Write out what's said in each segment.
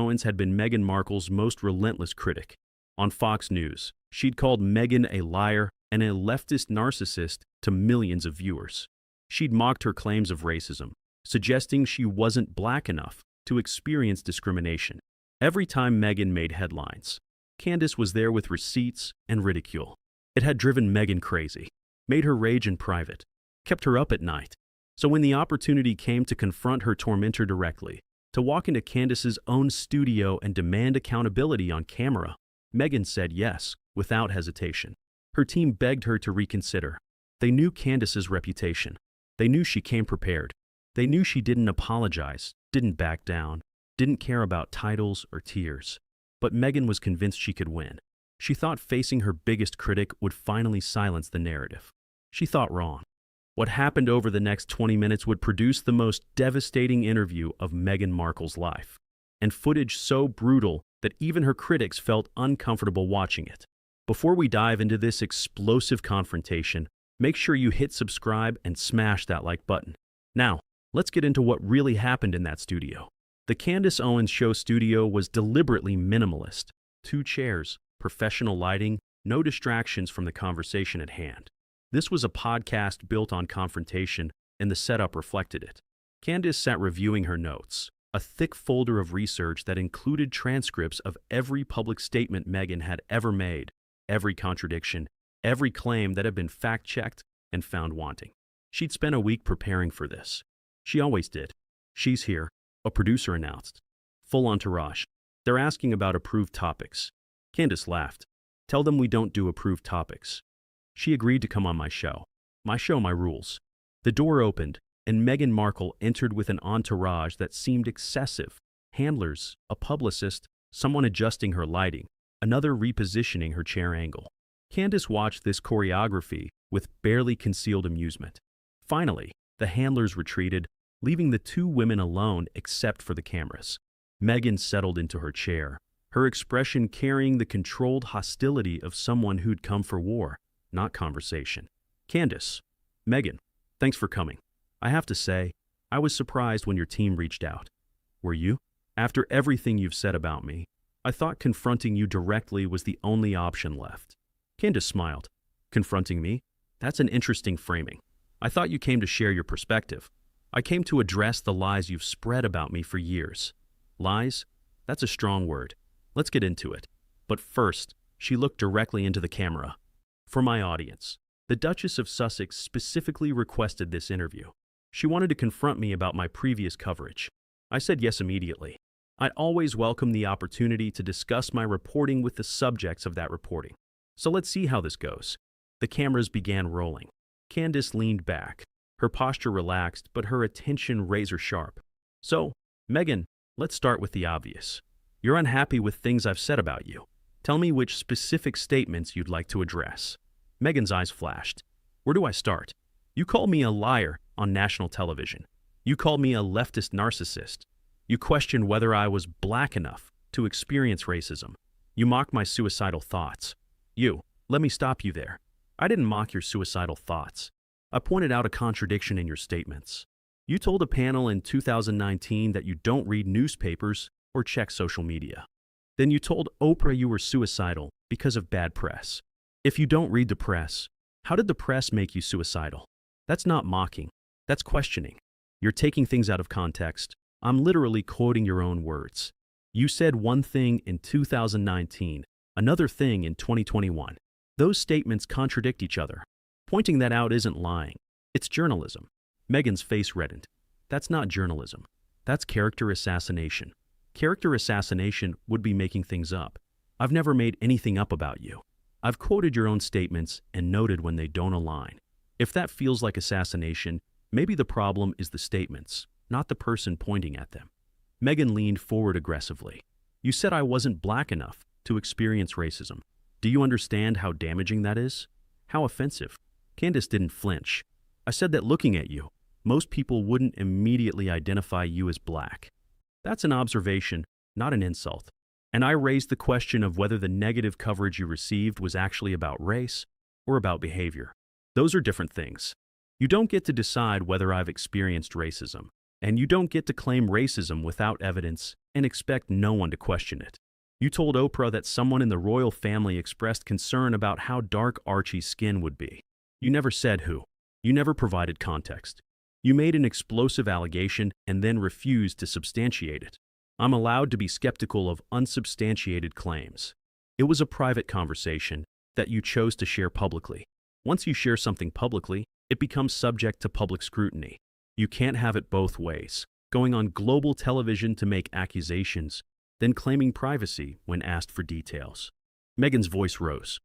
Owens had been Meghan Markle's most relentless critic. On Fox News, she'd called Meghan a liar and a leftist narcissist to millions of viewers. She'd mocked her claims of racism, suggesting she wasn't black enough to experience discrimination. Every time Meghan made headlines, Candace was there with receipts and ridicule. It had driven Meghan crazy, made her rage in private, kept her up at night. So when the opportunity came to confront her tormentor directly, to walk into Candace's own studio and demand accountability on camera, Meghan said yes, without hesitation. Her team begged her to reconsider. They knew Candace's reputation. They knew she came prepared. They knew she didn't apologize, didn't back down, didn't care about titles or tears. But Meghan was convinced she could win. She thought facing her biggest critic would finally silence the narrative. She thought wrong. What happened over the next 20 minutes would produce the most devastating interview of Meghan Markle's life, and footage so brutal that even her critics felt uncomfortable watching it. Before we dive into this explosive confrontation, make sure you hit subscribe and smash that like button. Now, let's get into what really happened in that studio. The Candace Owens show studio was deliberately minimalist. 2 chairs, professional lighting, no distractions from the conversation at hand. This was a podcast built on confrontation, and the setup reflected it. Candace sat reviewing her notes, a thick folder of research that included transcripts of every public statement Meghan had ever made, every contradiction, every claim that had been fact-checked and found wanting. She'd spent a week preparing for this. She always did. "She's here," a producer announced. Full entourage. "They're asking about approved topics." Candace laughed. "Tell them we don't do approved topics." She agreed to come on my show. My show, my rules. The door opened, and Meghan Markle entered with an entourage that seemed excessive. Handlers, a publicist, someone adjusting her lighting, another repositioning her chair angle. Candace watched this choreography with barely concealed amusement. Finally, the handlers retreated, leaving the 2 women alone except for the cameras. Meghan settled into her chair, her expression carrying the controlled hostility of someone who'd come for war, not conversation. "Candace, Meghan, thanks for coming. I have to say, I was surprised when your team reached out." "Were you? After everything you've said about me, I thought confronting you directly was the only option left." Candace smiled. "Confronting me? That's an interesting framing. I thought you came to share your perspective. I came to address the lies you've spread about me for years." "Lies? That's a strong word. Let's get into it. But first," she looked directly into the camera. "For my audience, the Duchess of Sussex specifically requested this interview. She wanted to confront me about my previous coverage. I said yes immediately. I'd always welcome the opportunity to discuss my reporting with the subjects of that reporting. So let's see how this goes." The cameras began rolling. Candace leaned back, her posture relaxed, but her attention razor-sharp. "So, Meghan, let's start with the obvious. You're unhappy with things I've said about you. Tell me which specific statements you'd like to address." Meghan's eyes flashed. "Where do I start? You called me a liar on national television. You called me a leftist narcissist. You questioned whether I was black enough to experience racism. You mocked my suicidal thoughts. Let me stop you there. I didn't mock your suicidal thoughts. I pointed out a contradiction in your statements. You told a panel in 2019 that you don't read newspapers or check social media. Then you told Oprah you were suicidal because of bad press. If you don't read the press, how did the press make you suicidal? That's not mocking. That's questioning. You're taking things out of context. I'm literally quoting your own words. You said one thing in 2019, another thing in 2021. Those statements contradict each other. Pointing that out isn't lying. It's journalism." Meghan's face reddened. "That's not journalism. That's character assassination. Character assassination would be making things up. I've never made anything up about you. I've quoted your own statements and noted when they don't align. If that feels like assassination, maybe the problem is the statements, not the person pointing at them." Meghan leaned forward aggressively. "You said I wasn't black enough to experience racism. Do you understand how damaging that is? How offensive?" Candace didn't flinch. "I said that looking at you, most people wouldn't immediately identify you as black. That's an observation, not an insult. And I raised the question of whether the negative coverage you received was actually about race or about behavior. Those are different things. You don't get to decide whether I've experienced racism. And you don't get to claim racism without evidence and expect no one to question it. You told Oprah that someone in the royal family expressed concern about how dark Archie's skin would be. You never said who. You never provided context. You made an explosive allegation and then refused to substantiate it. I'm allowed to be skeptical of unsubstantiated claims. It was a private conversation that you chose to share publicly. Once you share something publicly, it becomes subject to public scrutiny. You can't have it both ways, going on global television to make accusations, then claiming privacy when asked for details. Meghan's voice rose.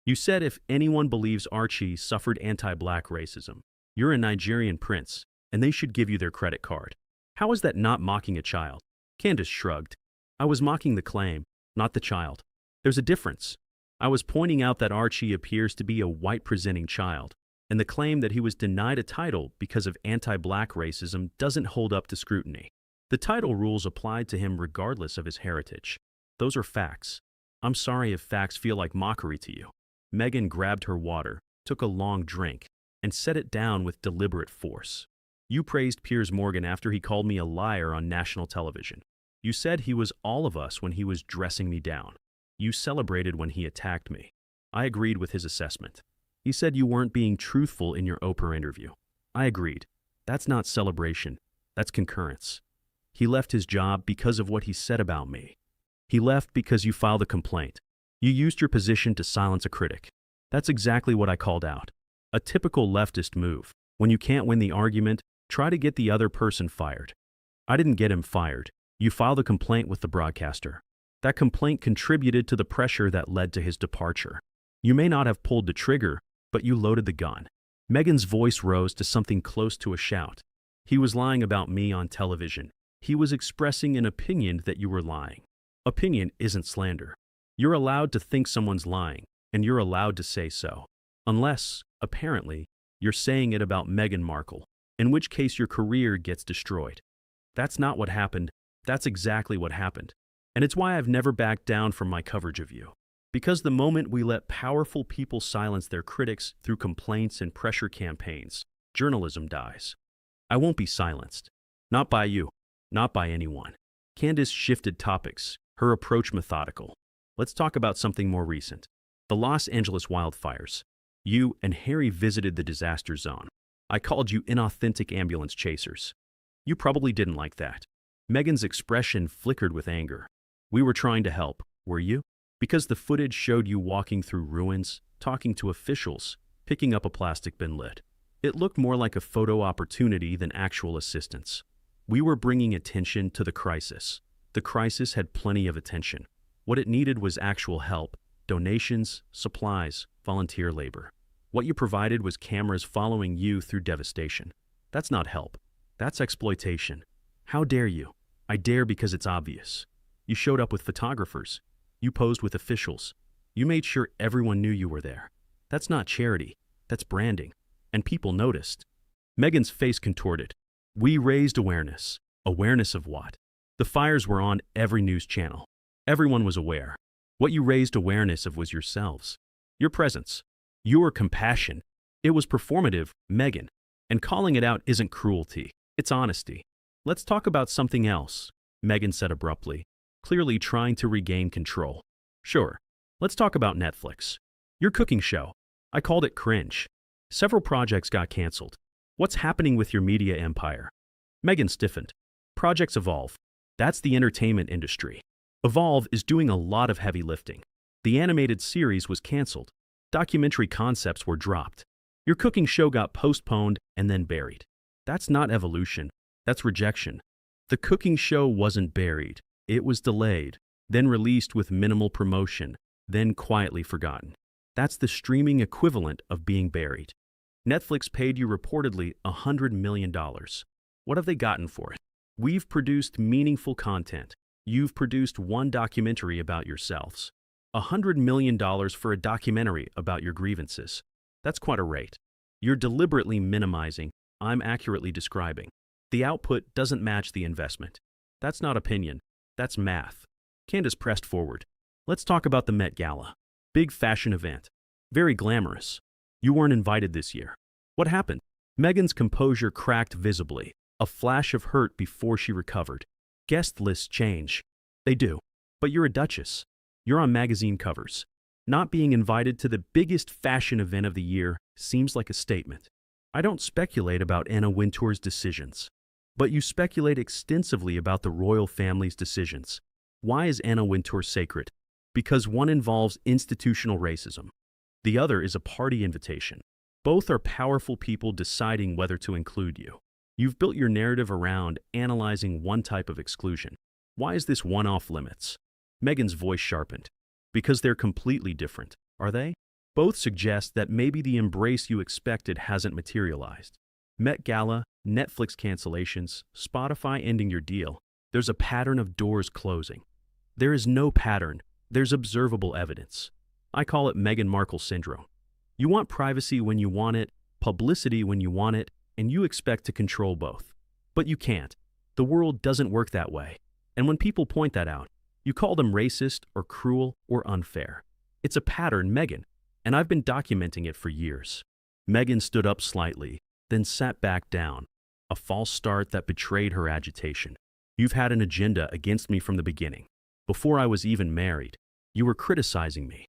You said if anyone believes Archie suffered anti-black racism, you're a Nigerian prince, and they should give you their credit card. How is that not mocking a child? Candace shrugged. I was mocking the claim, not the child. There's a difference. I was pointing out that Archie appears to be a white-presenting child, and the claim that he was denied a title because of anti-black racism doesn't hold up to scrutiny. The title rules applied to him regardless of his heritage. Those are facts. I'm sorry if facts feel like mockery to you. Meghan grabbed her water, took a long drink, and set it down with deliberate force. You praised Piers Morgan after he called me a liar on national television. You said he was all of us when he was dressing me down. You celebrated when he attacked me. I agreed with his assessment. He said you weren't being truthful in your Oprah interview. I agreed. That's not celebration. That's concurrence. He left his job because of what he said about me. He left because you filed a complaint. You used your position to silence a critic. That's exactly what I called out. A typical leftist move. When you can't win the argument, try to get the other person fired. I didn't get him fired. You filed a complaint with the broadcaster. That complaint contributed to the pressure that led to his departure. You may not have pulled the trigger, but you loaded the gun. Meghan's voice rose to something close to a shout. He was lying about me on television. He was expressing an opinion that you were lying. Opinion isn't slander. You're allowed to think someone's lying, and you're allowed to say so. Unless, apparently, you're saying it about Meghan Markle, in which case your career gets destroyed. That's not what happened. That's exactly what happened. And it's why I've never backed down from my coverage of you. Because the moment we let powerful people silence their critics through complaints and pressure campaigns, journalism dies. I won't be silenced. Not by you. Not by anyone. Candace shifted topics, her approach methodical. Let's talk about something more recent. The Los Angeles wildfires. You and Harry visited the disaster zone. I called you inauthentic ambulance chasers. You probably didn't like that. Meghan's expression flickered with anger. We were trying to help, were you? Because the footage showed you walking through ruins, talking to officials, picking up a plastic bin lid. It looked more like a photo opportunity than actual assistance. We were bringing attention to the crisis. The crisis had plenty of attention. What it needed was actual help, donations, supplies, volunteer labor. What you provided was cameras following you through devastation. That's not help. That's exploitation. How dare you? I dare because it's obvious. You showed up with photographers. You posed with officials. You made sure everyone knew you were there. That's not charity. That's branding. And people noticed. Meghan's face contorted. We raised awareness. Awareness of what? The fires were on every news channel. Everyone was aware. What you raised awareness of was yourselves. Your presence. Your compassion. It was performative, Meghan. And calling it out isn't cruelty. It's honesty. Let's talk about something else, Meghan said abruptly, clearly trying to regain control. Sure. Let's talk about Netflix. Your cooking show. I called it cringe. Several projects got canceled. What's happening with your media empire? Meghan stiffened. Projects evolve. That's the entertainment industry. Evolve is doing a lot of heavy lifting. The animated series was canceled. Documentary concepts were dropped. Your cooking show got postponed and then buried. That's not evolution. That's rejection. The cooking show wasn't buried. It was delayed, then released with minimal promotion, then quietly forgotten. That's the streaming equivalent of being buried. Netflix paid you reportedly $100 million. What have they gotten for it? We've produced meaningful content. You've produced one documentary about yourselves. $100 million for a documentary about your grievances. That's quite a rate. You're deliberately minimizing. I'm accurately describing. The output doesn't match the investment. That's not opinion. That's math. Candace pressed forward. Let's talk about the Met Gala. Big fashion event. Very glamorous. You weren't invited this year. What happened? Meghan's composure cracked visibly. A flash of hurt before she recovered. Guest lists change. They do. But you're a duchess. You're on magazine covers. Not being invited to the biggest fashion event of the year seems like a statement. I don't speculate about Anna Wintour's decisions. But you speculate extensively about the royal family's decisions. Why is Anna Wintour sacred? Because one involves institutional racism. The other is a party invitation. Both are powerful people deciding whether to include you. You've built your narrative around analyzing one type of exclusion. Why is this one off limits? Meghan's voice sharpened. Because they're completely different, are they? Both suggest that maybe the embrace you expected hasn't materialized. Met Gala, Netflix cancellations, Spotify ending your deal. There's a pattern of doors closing. There is no pattern. There's observable evidence. I call it Meghan Markle syndrome. You want privacy when you want it, publicity when you want it, and you expect to control both. But you can't. The world doesn't work that way. And when people point that out, you call them racist or cruel or unfair. It's a pattern, Meghan, and I've been documenting it for years. Meghan stood up slightly, then sat back down, a false start that betrayed her agitation. You've had an agenda against me from the beginning. Before I was even married, you were criticizing me.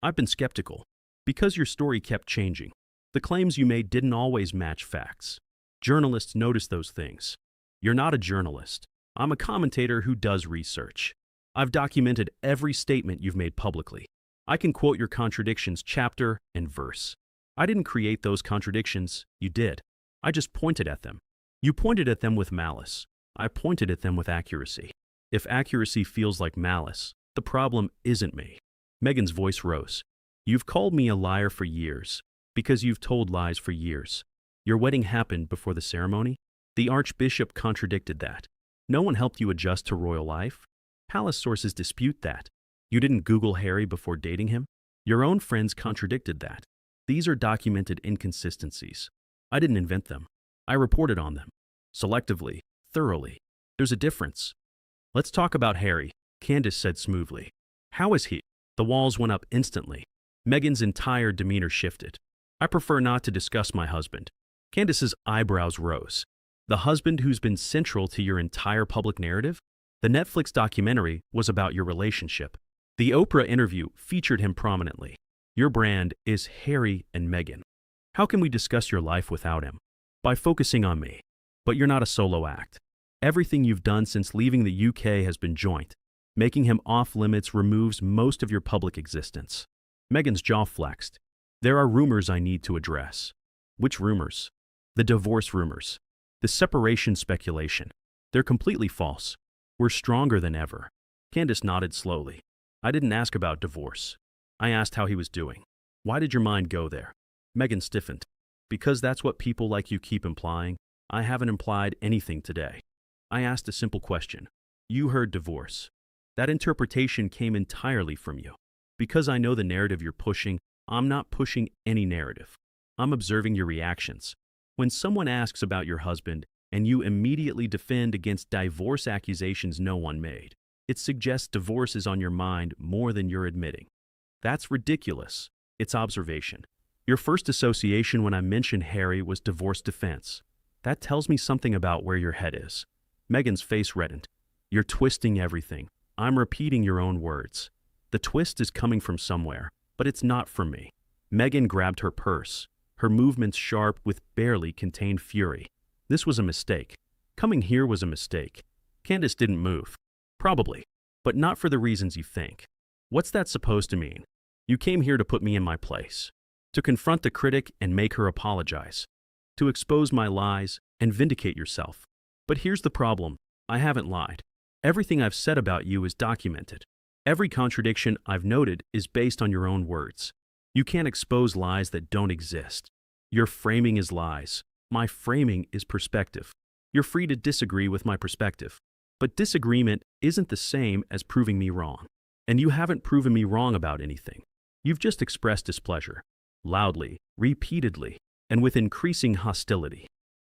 I've been skeptical, because your story kept changing. The claims you made didn't always match facts. Journalists notice those things. You're not a journalist. I'm a commentator who does research. I've documented every statement you've made publicly. I can quote your contradictions chapter and verse. I didn't create those contradictions, you did. I just pointed at them. You pointed at them with malice. I pointed at them with accuracy. If accuracy feels like malice, the problem isn't me. Meghan's voice rose. You've called me a liar for years, because you've told lies for years. Your wedding happened before the ceremony. The Archbishop contradicted that. No one helped you adjust to royal life. Palace sources dispute that. You didn't Google Harry before dating him. Your own friends contradicted that. These are documented inconsistencies. I didn't invent them. I reported on them. Selectively, thoroughly. There's a difference. Let's talk about Harry, Candace said smoothly. How is he? The walls went up instantly. Meghan's entire demeanor shifted. I prefer not to discuss my husband. Candace's eyebrows rose. The husband who's been central to your entire public narrative? The Netflix documentary was about your relationship. The Oprah interview featured him prominently. Your brand is Harry and Meghan. How can we discuss your life without him? By focusing on me. But you're not a solo act. Everything you've done since leaving the UK has been joint. Making him off limits removes most of your public existence. Meghan's jaw flexed. There are rumors I need to address. Which rumors? The divorce rumors. The separation speculation. They're completely false. We're stronger than ever. Candace nodded slowly. I didn't ask about divorce. I asked how he was doing. Why did your mind go there? Meghan stiffened. Because that's what people like you keep implying. I haven't implied anything today. I asked a simple question. You heard divorce. That interpretation came entirely from you. Because I know the narrative you're pushing, I'm not pushing any narrative. I'm observing your reactions. When someone asks about your husband, and you immediately defend against divorce accusations no one made, it suggests divorce is on your mind more than you're admitting. That's ridiculous. It's observation. Your first association when I mentioned Harry was divorce defense. That tells me something about where your head is. Meghan's face reddened. You're twisting everything. I'm repeating your own words. The twist is coming from somewhere, but it's not from me. Meghan grabbed her purse, her movements sharp with barely contained fury. This was a mistake. Coming here was a mistake. Candace didn't move. Probably, but not for the reasons you think. What's that supposed to mean? You came here to put me in my place, to confront the critic and make her apologize, to expose my lies and vindicate yourself. But here's the problem. I haven't lied. Everything I've said about you is documented. Every contradiction I've noted is based on your own words. You can't expose lies that don't exist. Your framing is lies. My framing is perspective. You're free to disagree with my perspective. But disagreement isn't the same as proving me wrong. And you haven't proven me wrong about anything. You've just expressed displeasure. Loudly, repeatedly, and with increasing hostility.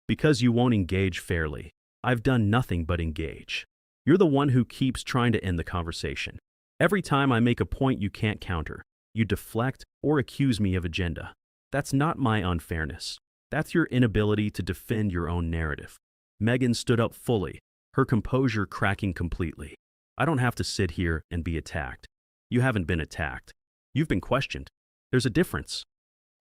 Because you won't engage fairly, I've done nothing but engage. You're the one who keeps trying to end the conversation. Every time I make a point you can't counter, you deflect or accuse me of agenda. That's not my unfairness. That's your inability to defend your own narrative. Meghan stood up fully, her composure cracking completely. I don't have to sit here and be attacked. You haven't been attacked. You've been questioned. There's a difference.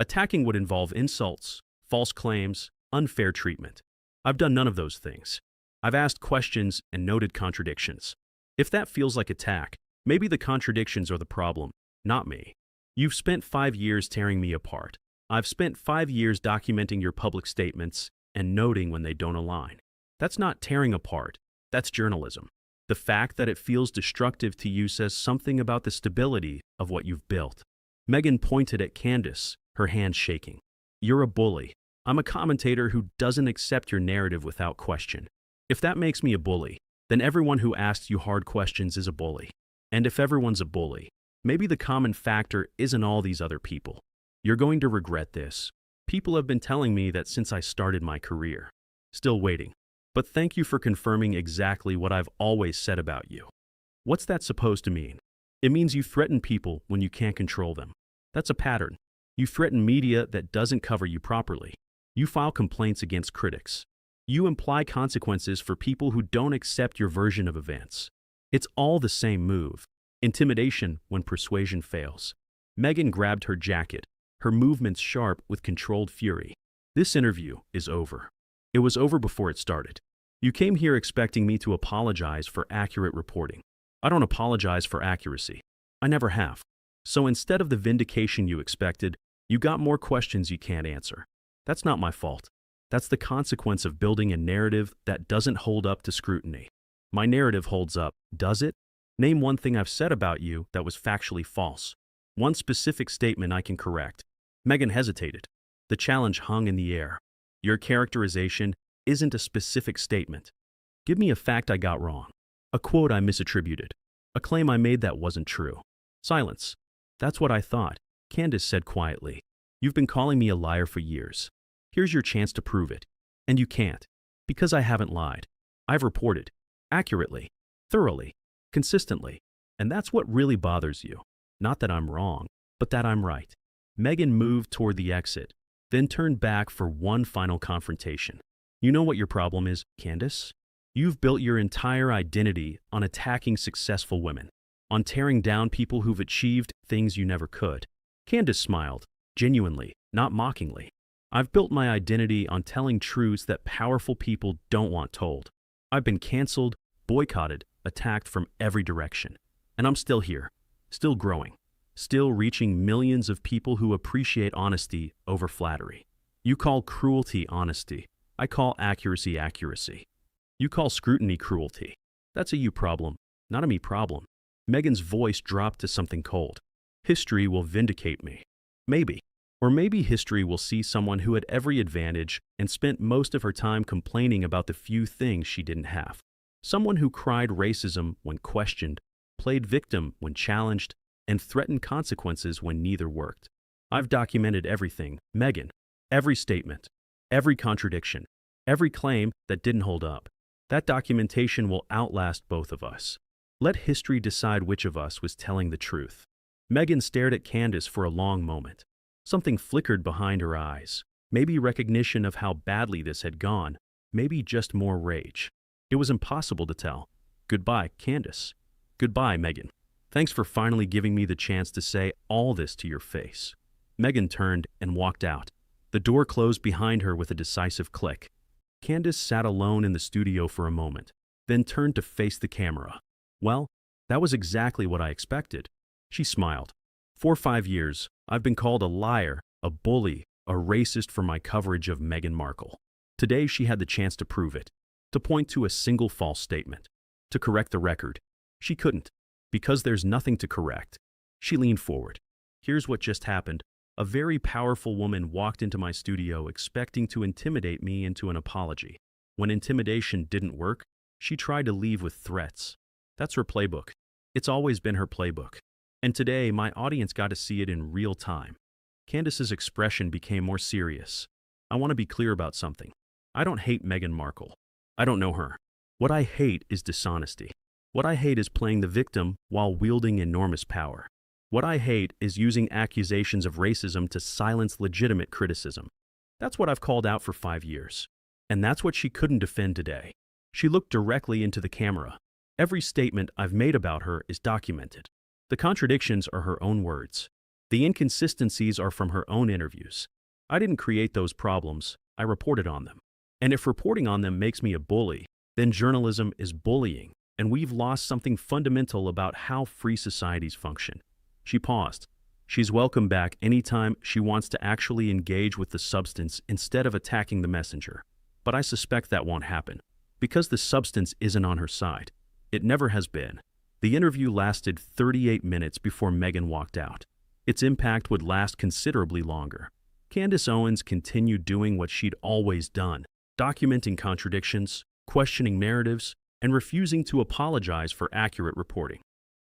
Attacking would involve insults, false claims, unfair treatment. I've done none of those things. I've asked questions and noted contradictions. If that feels like attack, maybe the contradictions are the problem, not me. You've spent 5 years tearing me apart. I've spent 5 years documenting your public statements and noting when they don't align. That's not tearing apart. That's journalism. The fact that it feels destructive to you says something about the stability of what you've built. Meghan pointed at Candace, her hand shaking. You're a bully. I'm a commentator who doesn't accept your narrative without question. If that makes me a bully, then everyone who asks you hard questions is a bully. And if everyone's a bully, maybe the common factor isn't all these other people. You're going to regret this. People have been telling me that since I started my career. Still waiting. But thank you for confirming exactly what I've always said about you. What's that supposed to mean? It means you threaten people when you can't control them. That's a pattern. You threaten media that doesn't cover you properly. You file complaints against critics. You imply consequences for people who don't accept your version of events. It's all the same move. Intimidation when persuasion fails. Meghan grabbed her jacket, her movements sharp with controlled fury. This interview is over. It was over before it started. You came here expecting me to apologize for accurate reporting. I don't apologize for accuracy. I never have. So instead of the vindication you expected, you got more questions you can't answer. That's not my fault. That's the consequence of building a narrative that doesn't hold up to scrutiny. My narrative holds up, does it? Name one thing I've said about you that was factually false. One specific statement I can correct. Meghan hesitated. The challenge hung in the air. Your characterization isn't a specific statement. Give me a fact I got wrong. A quote I misattributed. A claim I made that wasn't true. Silence. That's what I thought, Candace said quietly. You've been calling me a liar for years. Here's your chance to prove it. And you can't. Because I haven't lied. I've reported. Accurately. Thoroughly. Consistently. And that's what really bothers you. Not that I'm wrong, but that I'm right. Meghan moved toward the exit, then turned back for one final confrontation. You know what your problem is, Candace? You've built your entire identity on attacking successful women, on tearing down people who've achieved things you never could. Candace smiled, genuinely, not mockingly. I've built my identity on telling truths that powerful people don't want told. I've been canceled, boycotted, attacked from every direction. And I'm still here, still growing. Still reaching millions of people who appreciate honesty over flattery. You call cruelty honesty. I call accuracy accuracy. You call scrutiny cruelty. That's a you problem, not a me problem. Meghan's voice dropped to something cold. History will vindicate me. Maybe. Or maybe history will see someone who had every advantage and spent most of her time complaining about the few things she didn't have. Someone who cried racism when questioned, played victim when challenged, and threatened consequences when neither worked. I've documented everything, Meghan. Every statement, every contradiction, every claim that didn't hold up. That documentation will outlast both of us. Let history decide which of us was telling the truth. Meghan stared at Candace for a long moment. Something flickered behind her eyes. Maybe recognition of how badly this had gone, maybe just more rage. It was impossible to tell. Goodbye, Candace. Goodbye, Meghan. Thanks for finally giving me the chance to say all this to your face. Meghan turned and walked out. The door closed behind her with a decisive click. Candace sat alone in the studio for a moment, then turned to face the camera. Well, that was exactly what I expected. She smiled. For 5 years, I've been called a liar, a bully, a racist for my coverage of Meghan Markle. Today she had the chance to prove it, to point to a single false statement, to correct the record. She couldn't. Because there's nothing to correct. She leaned forward. Here's what just happened. A very powerful woman walked into my studio expecting to intimidate me into an apology. When intimidation didn't work, she tried to leave with threats. That's her playbook. It's always been her playbook. And today, my audience got to see it in real time. Candace's expression became more serious. I want to be clear about something. I don't hate Meghan Markle. I don't know her. What I hate is dishonesty. What I hate is playing the victim while wielding enormous power. What I hate is using accusations of racism to silence legitimate criticism. That's what I've called out for 5 years. And that's what she couldn't defend today. She looked directly into the camera. Every statement I've made about her is documented. The contradictions are her own words. The inconsistencies are from her own interviews. I didn't create those problems, I reported on them. And if reporting on them makes me a bully, then journalism is bullying, and we've lost something fundamental about how free societies function. She paused. She's welcome back anytime she wants to actually engage with the substance instead of attacking the messenger. But I suspect that won't happen, because the substance isn't on her side. It never has been. The interview lasted 38 minutes before Meghan walked out. Its impact would last considerably longer. Candace Owens continued doing what she'd always done, documenting contradictions, questioning narratives, and refusing to apologize for accurate reporting.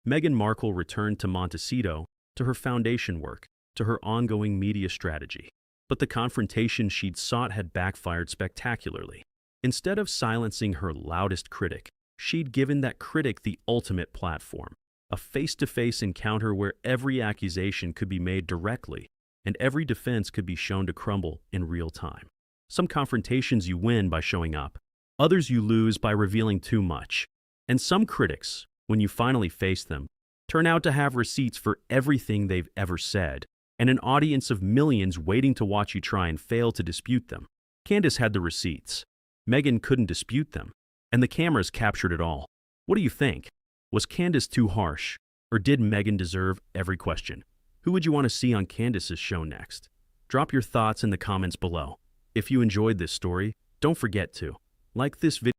Meghan Markle returned to Montecito, to her foundation work, to her ongoing media strategy. But the confrontation she'd sought had backfired spectacularly. Instead of silencing her loudest critic, she'd given that critic the ultimate platform, a face-to-face encounter where every accusation could be made directly, and every defense could be shown to crumble in real time. Some confrontations you win by showing up, others you lose by revealing too much. And some critics, when you finally face them, turn out to have receipts for everything they've ever said, and an audience of millions waiting to watch you try and fail to dispute them. Candace had the receipts. Meghan couldn't dispute them, and the cameras captured it all. What do you think? Was Candace too harsh, or did Meghan deserve every question? Who would you want to see on Candace's show next? Drop your thoughts in the comments below. If you enjoyed this story, don't forget to like this video.